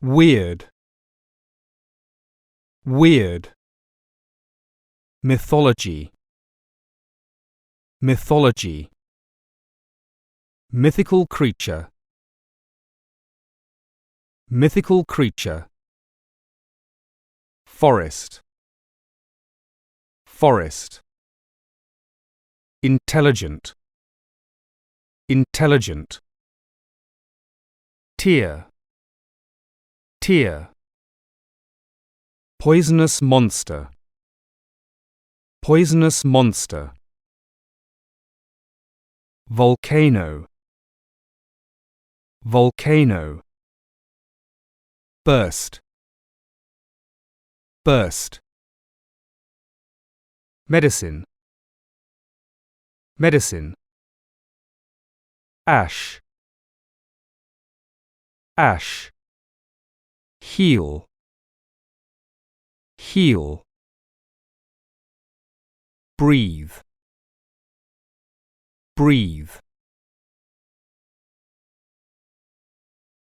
Weird. Weird. Mythology. Mythology. Mythical creature. Mythical creature. Forest. Forest. Intelligent. Intelligent. Tear. Tear. Poisonous monster. Poisonous monster. Volcano. Volcano. Burst. Burst. Medicine. Medicine. Ash. Ash. Heal. Heal. Breathe. Breathe.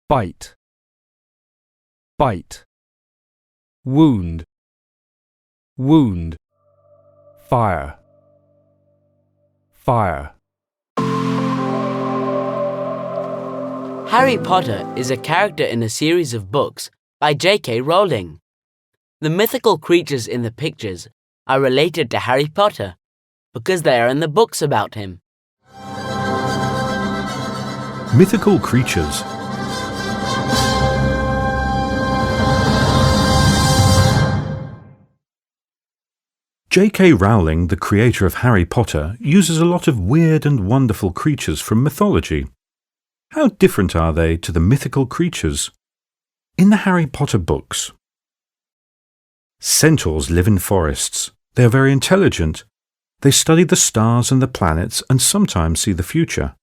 Bite. Bite. Wound. Wound. Fire. Fire. Harry Potter is a character in a series of books by J.K. Rowling. The mythical creatures in the pictures are related to Harry Potter because they are in the books about him. Mythical creatures. J.K. Rowling, the creator of Harry Potter, uses a lot of weird and wonderful creatures from mythology. How different are they to the mythical creatures in the Harry Potter books? Centaurs live in forests. They are very intelligent. They study the stars and the planets and sometimes see the future.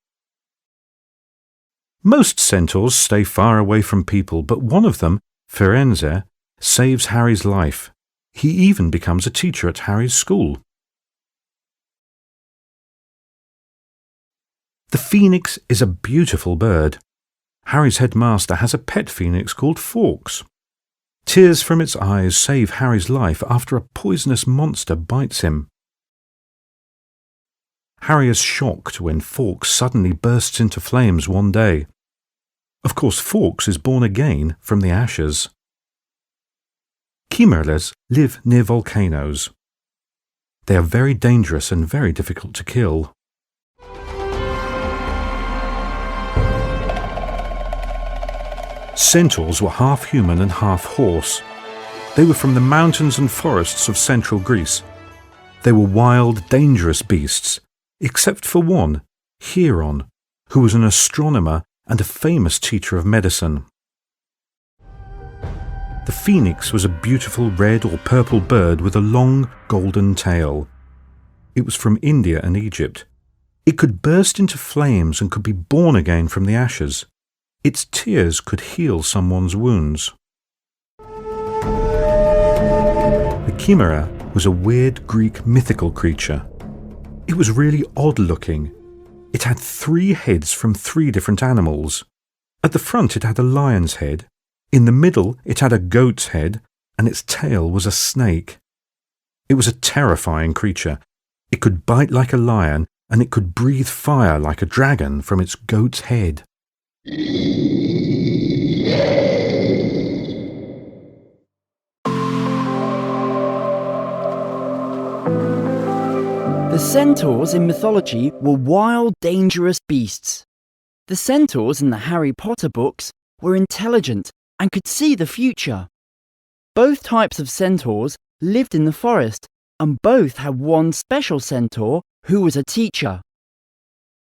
Most centaurs stay far away from people, but one of them, Firenze, saves Harry's life. He even becomes a teacher at Harry's school. The phoenix is a beautiful bird. Harry's headmaster has a pet phoenix called Fawkes. Tears from its eyes save Harry's life after a poisonous monster bites him. Harry is shocked when Fawkes suddenly bursts into flames one day. Of course, Fawkes is born again from the ashes. Chimeras live near volcanoes. They are very dangerous and very difficult to kill. Centaurs were half human and half horse. They were from the mountains and forests of central Greece. They were wild, dangerous beasts, except for one, Hieron, who was an astronomer and a famous teacher of medicine. The phoenix was a beautiful red or purple bird with a long, golden tail. It was from India and Egypt. It could burst into flames and could be born again from the ashes. Its tears could heal someone's wounds. The chimera was a weird Greek mythical creature. It was really odd-looking. It had 3 heads from 3 different animals. At the front it had a lion's head, in the middle it had a goat's head, and its tail was a snake. It was a terrifying creature. It could bite like a lion, and it could breathe fire like a dragon from its goat's head. The centaurs in mythology were wild, dangerous beasts. The centaurs in the Harry Potter books were intelligent and could see the future. Both types of centaurs lived in the forest, and both had one special centaur who was a teacher.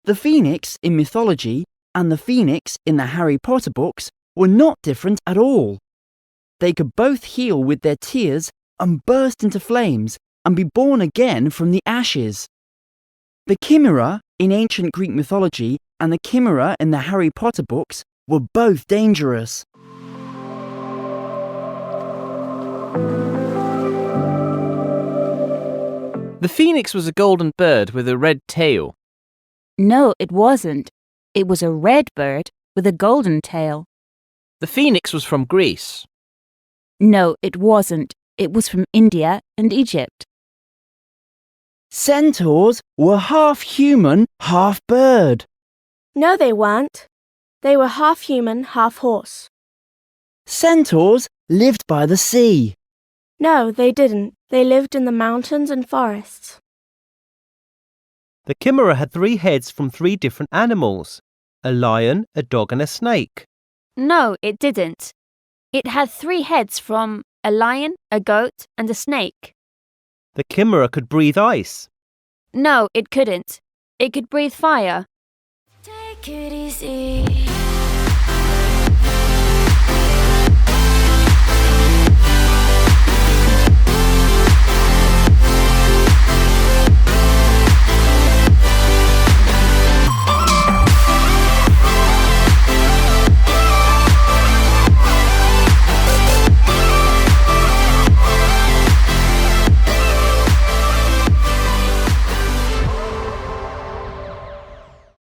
The phoenix in mythology and the phoenix in the Harry Potter books were not different at all. They could both heal with their tears and burst into flames and be born again from the ashes. The chimera in ancient Greek mythology and the chimera in the Harry Potter books were both dangerous. The phoenix was a golden bird with a red tail. No, it wasn't. It was a red bird with a golden tail. The phoenix was from Greece. No, it wasn't. It was from India and Egypt. Centaurs were half human, half bird. No, they weren't. They were half human, half horse. Centaurs lived by the sea. No, they didn't. They lived in the mountains and forests. The chimera had 3 heads from 3 different animals: a lion, a dog, and a snake. No, it didn't. It had 3 heads from a lion, a goat, and a snake. The chimera could breathe ice. No, it couldn't. It could breathe fire. Take it easy.